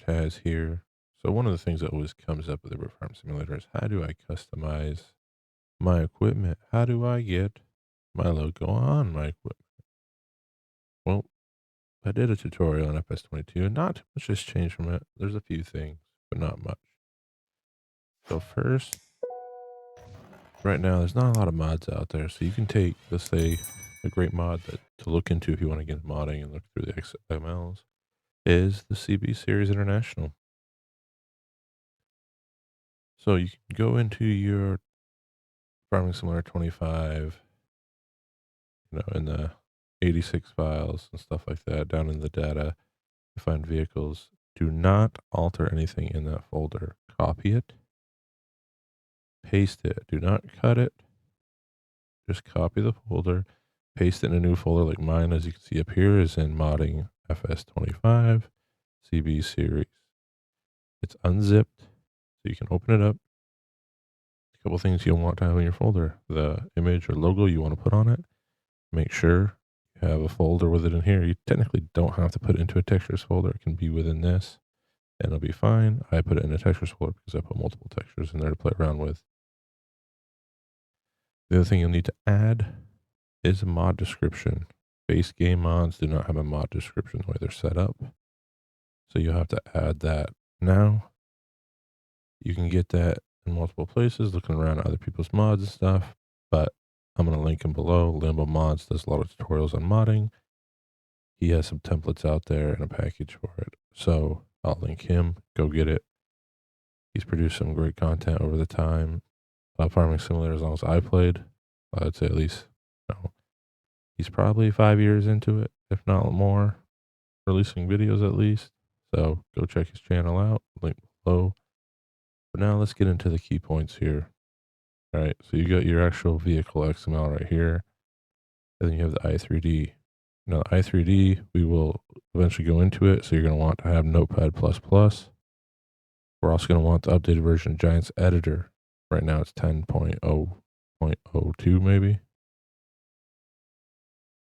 part has here. So one of the things that always comes up with the River Farm Simulator is how do I customize my equipment? How do I get my logo on my equipment? Well, I did a tutorial on FS22 and not too much has changed from it. There's a few things, but not much. So first, right now, there's not a lot of mods out there. So you can take, let's say, a great mod to look into if you want to get into modding and look through the XMLs is the CB Series International. So you can go into your Farming Simulator 25, in the 86 files and stuff like that, down in the data, you find vehicles. Do not alter anything in that folder. Copy it, paste it. Do not cut it. Just copy the folder, paste it in a new folder like mine, as you can see up here, is in modding FS25 CB series. It's unzipped, so you can open it up. A couple things you'll want to have in your folder: the image or logo you want to put on it. Make sure you have a folder with it in here. You technically don't have to put it into a textures folder. It can be within this, and it'll be fine. I put it in a textures folder because I put multiple textures in there to play around with. The other thing you'll need to add is a mod description. Base game mods do not have a mod description the way they're set up. So you'll have to add that now. You can get that in multiple places, looking around at other people's mods and stuff, but I'm going to link him below. Limbo Mods does a lot of tutorials on modding. He has some templates out there and a package for it. So I'll link him. Go get it. He's produced some great content over the time. Farming Simulator, as long as I played, I'd say at least, he's probably 5 years into it, if not more, releasing videos at least. So go check his channel out, link below. But now let's get into the key points here. All right, so you got your actual vehicle XML right here, and then you have the i3D. Now, the i3D, we will eventually go into it, so you're going to want to have Notepad++. We're also going to want the updated version of Giants Editor. Right now it's 10.0.02 maybe.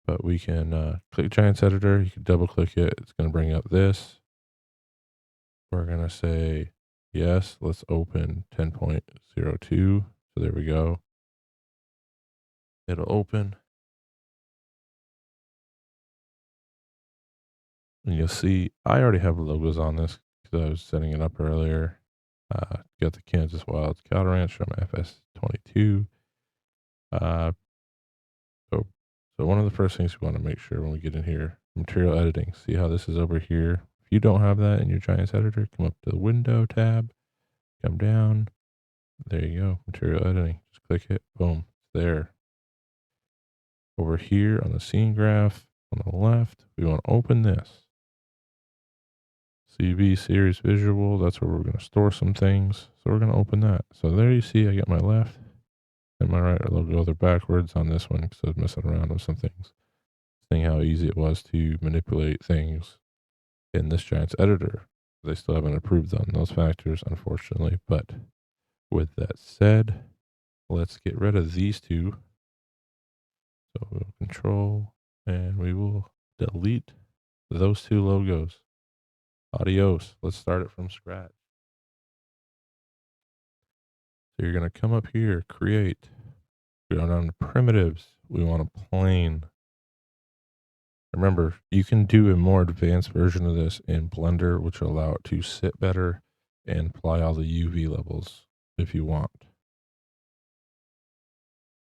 But we can click Giants Editor. You can double click it. It's going to bring up this. We're going to say, yes, let's open 10.02. So there we go. It'll open. And you'll see I already have logos on this because I was setting it up earlier. Got the Kansas Wilds Cattle Ranch from FS22. So one of the first things we want to make sure when we get in here, material editing. See how this is over here? If you don't have that in your Giants editor, come up to the window tab, come down. There you go, material editing. Just click it, boom, it's there. Over here on the scene graph on the left, we want to open this. CB series visual, that's where we're going to store some things. So we're going to open that. So there you see I got my left and my right logo. They're backwards on this one because I was messing around with some things. Seeing how easy it was to manipulate things in this Giants editor. They still haven't improved on those factors, unfortunately. But with that said, let's get rid of these two. So we'll control and we will delete those two logos. Adios. Let's start it from scratch. So you're going to come up here, create. Go down to primitives. We want a plane. Remember, you can do a more advanced version of this in Blender, which will allow it to sit better and apply all the UV levels if you want.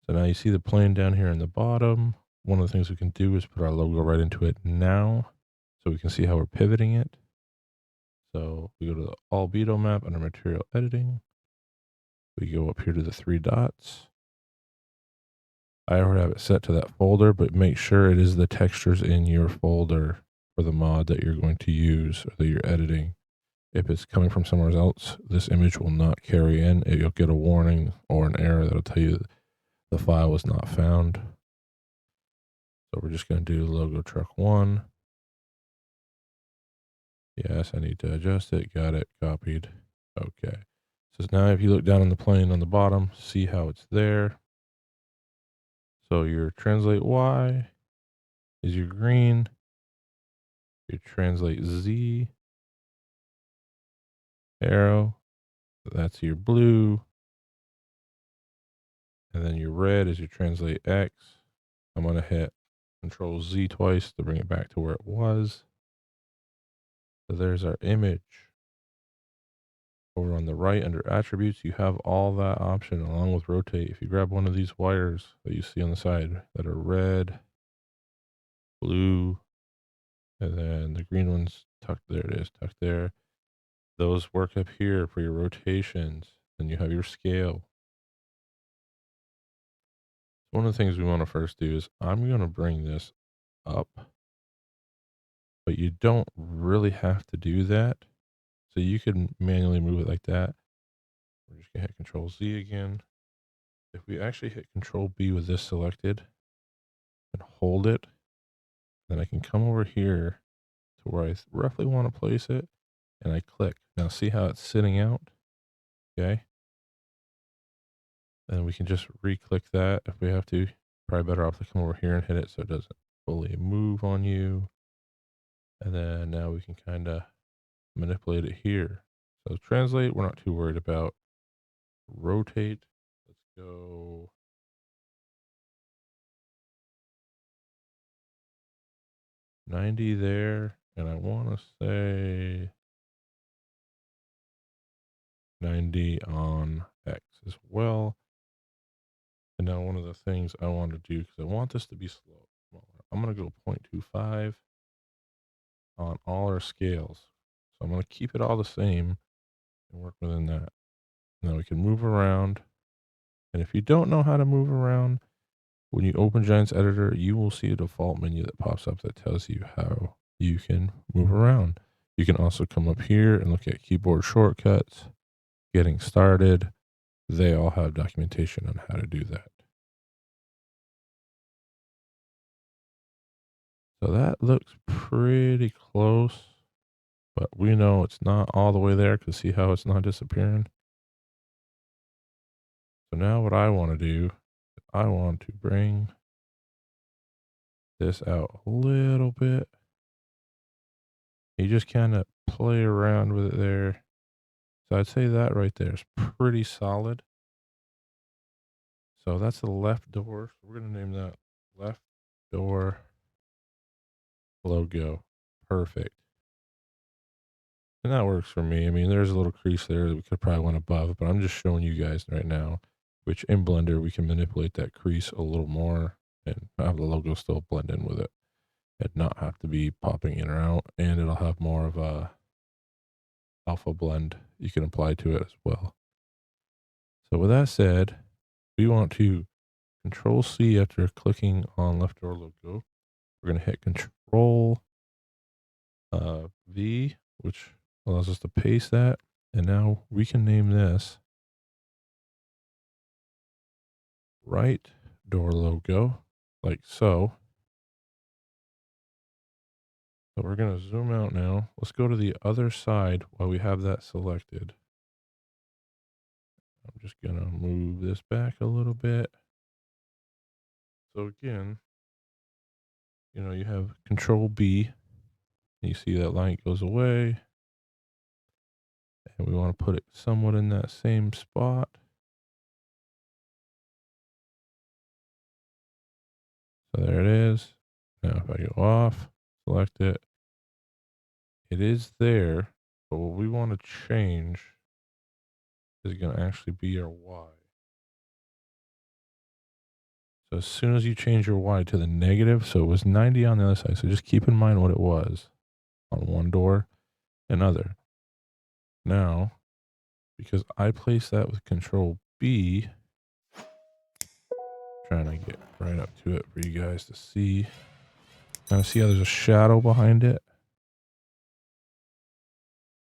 So now you see the plane down here in the bottom. One of the things we can do is put our logo right into it now so we can see how we're pivoting it. So we go to the albedo map under material editing. We go up here to the 3 dots. I already have it set to that folder, but make sure it is the textures in your folder for the mod that you're going to use or that you're editing. If it's coming from somewhere else, this image will not carry in. You'll get a warning or an error that'll tell you the file was not found. So we're just going to do logo truck 1. Yes, I need to adjust it. Got it. Copied. Okay. So now if you look down on the plane on the bottom, see how it's there. So your translate Y is your green. Your translate Z arrow. That's your blue. And then your red is your translate X. I'm going to hit Control Z twice to bring it back to where it was. So there's our image. Over on the right under attributes, you have all that option along with rotate. If you grab one of these wires that you see on the side that are red, blue, and then the green one's tucked there, it is tucked there. Those work up here for your rotations. Then you have your scale. One of the things we want to first do is I'm going to bring this up, but you don't really have to do that. So you can manually move it like that. We're just going to hit Control Z again. If we actually hit Control B with this selected and hold it, then I can come over here to where I roughly want to place it and I click. Now see how it's sitting out? Okay. And we can just re-click that if we have to. Probably better off to come over here and hit it so it doesn't fully move on you. And then now we can kind of manipulate it here. So translate, we're not too worried about. Rotate, let's go 90 there. And I want to say 90 on X as well. And now one of the things I want to do, because I want this to be slow, I'm going to go 0.25 on all our scales. So I'm going to keep it all the same and work within that. Now we can move around. And if you don't know how to move around, when you open Giants Editor, you will see a default menu that pops up that tells you how you can move around. You can also come up here and look at keyboard shortcuts, getting started. They all have documentation on how to do that. So that looks pretty close, but we know it's not all the way there because see how it's not disappearing? So now what I want to do, I want to bring this out a little bit. You just kind of play around with it there. So I'd say that right there is pretty solid. So that's the left door. So we're going to name that left door logo. Perfect. And that works for me. I mean, there's a little crease there that we could probably went above, but I'm just showing you guys right now, which in Blender, we can manipulate that crease a little more and have the logo still blend in with it and not have to be popping in or out. And it'll have more of a alpha blend you can apply to it as well. So with that said, we want to Control C after clicking on left door logo. We're going to hit Control V, which allows us to paste that. And now we can name this right door logo, like so. So we're going to zoom out now. Let's go to the other side while we have that selected. I'm just going to move this back a little bit. So again, you know, you have Control B, and you see that line goes away. And we want to put it somewhat in that same spot. So there it is. Now if I go off, select it, it is there, but what we want to change is going to actually be our Y. So as soon as you change your Y to the negative, so it was 90 on the other side, so just keep in mind what it was on one door and other. Now, because I placed that with Control B, trying to get right up to it for you guys to see. Now see how there's a shadow behind it?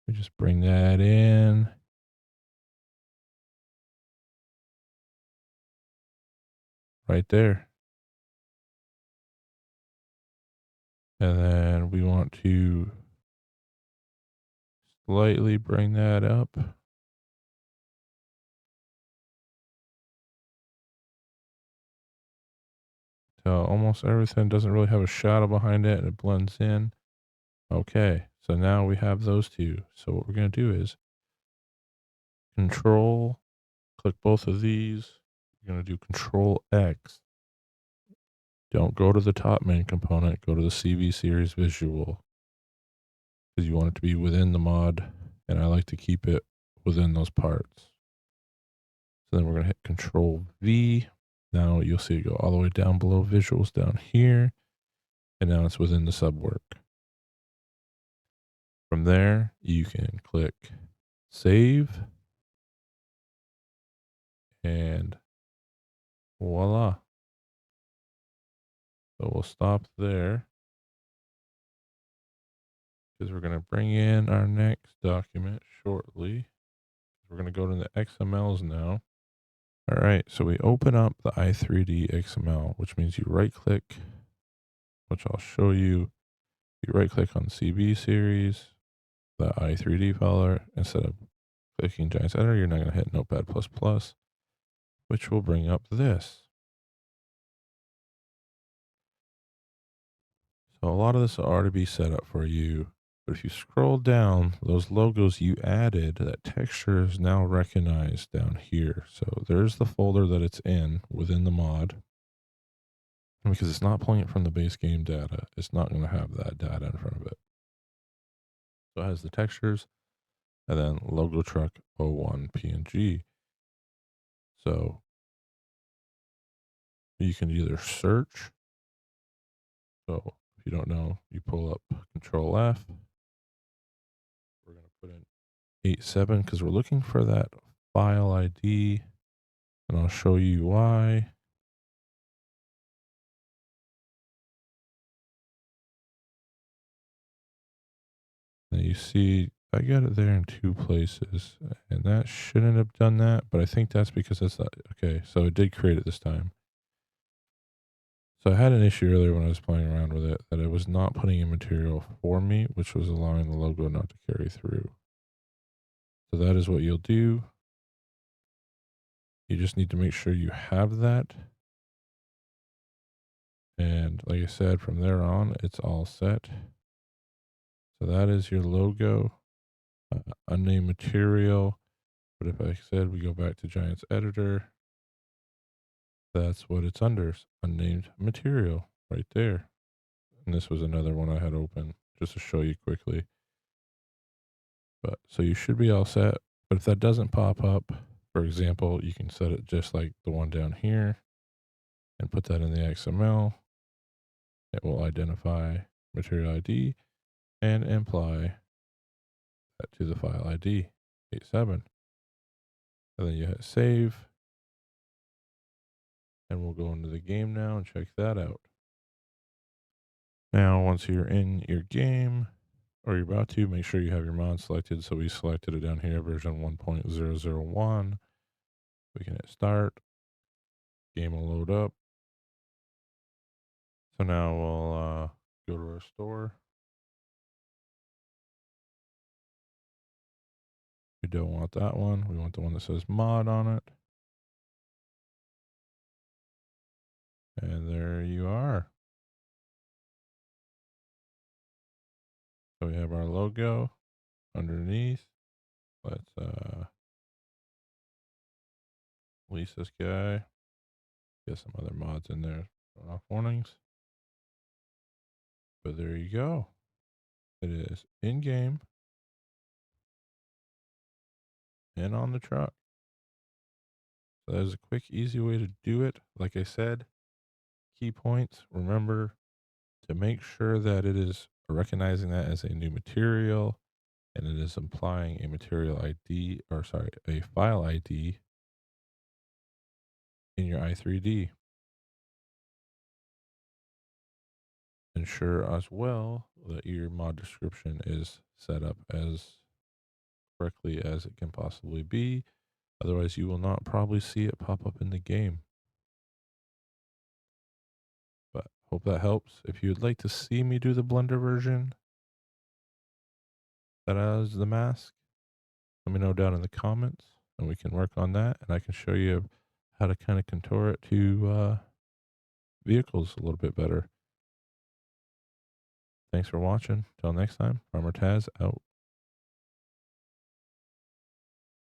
We just bring that in. Right there. And then we want to slightly bring that up. So almost everything doesn't really have a shadow behind it and it blends in. Okay, so now we have those two. So what we're going to do is Control, click both of these. You're going to do Control X. Don't go to the top main component, go to the CV series visual, because you want it to be within the mod, and I like to keep it within those parts. So then we're going to hit Control V. Now you'll see it go all the way down below visuals down here, and now it's within the sub work. From there, you can click Save, and voila. So we'll stop there, because we're going to bring in our next document shortly. We're going to go to the XMLs now. All right, so we open up the i3D XML, which means you right click, which I'll show you. You right click on CB series, the i3D file. Instead of clicking Giants Editor, you're now going to hit Notepad++, which will bring up this. So a lot of this will already be set up for you. But if you scroll down, those logos you added, that texture is now recognized down here. So there's the folder that it's in within the mod. And because it's not pulling it from the base game data, it's not going to have that data in front of it. So it has the textures and then logo truck 01 PNG. So you can either search. So if you don't know, you pull up Control F. We're going to put in 87 because we're looking for that file ID, and I'll show you why. And you see, I got it there in 2 places, and that shouldn't have done that, but I think that's because that's not, okay, so it did create it this time. So I had an issue earlier when I was playing around with it, that it was not putting in material for me, which was allowing the logo not to carry through. So that is what you'll do. You just need to make sure you have that. And like I said, from there on, it's all set. So that is your logo, unnamed material. But if I said we go back to Giants Editor, that's what it's under, unnamed material right there. And this was another one I had open just to show you quickly. But so you should be all set. But if that doesn't pop up, for example, you can set it just like the one down here and put that in the XML. It will identify material ID and imply that to the file ID 87. And then you hit save. And we'll go into the game now and check that out. Now, once you're in your game, or you're about to, make sure you have your mod selected. So we selected it down here, version 1.001. We can hit start. Game will load up. So now we'll go to our store. We don't want that one. We want the one that says mod on it. And there you are. So we have our logo underneath. Let's release this guy. Get some other mods in there. Turn off warnings. But there you go. It is in game and on the truck. So that is a quick, easy way to do it. Like I said, key points. Remember to make sure that it is recognizing that as a new material and it is implying a material ID, or sorry, a file ID in your i3D. Ensure as well that your mod description is set up as correctly as it can possibly be. Otherwise, you will not probably see it pop up in the game. But hope that helps. If you'd like to see me do the Blender version that has the mask, let me know down in the comments and we can work on that. And I can show you how to kind of contour it to vehicles a little bit better. Thanks for watching. Till next time, Farmer Taz out.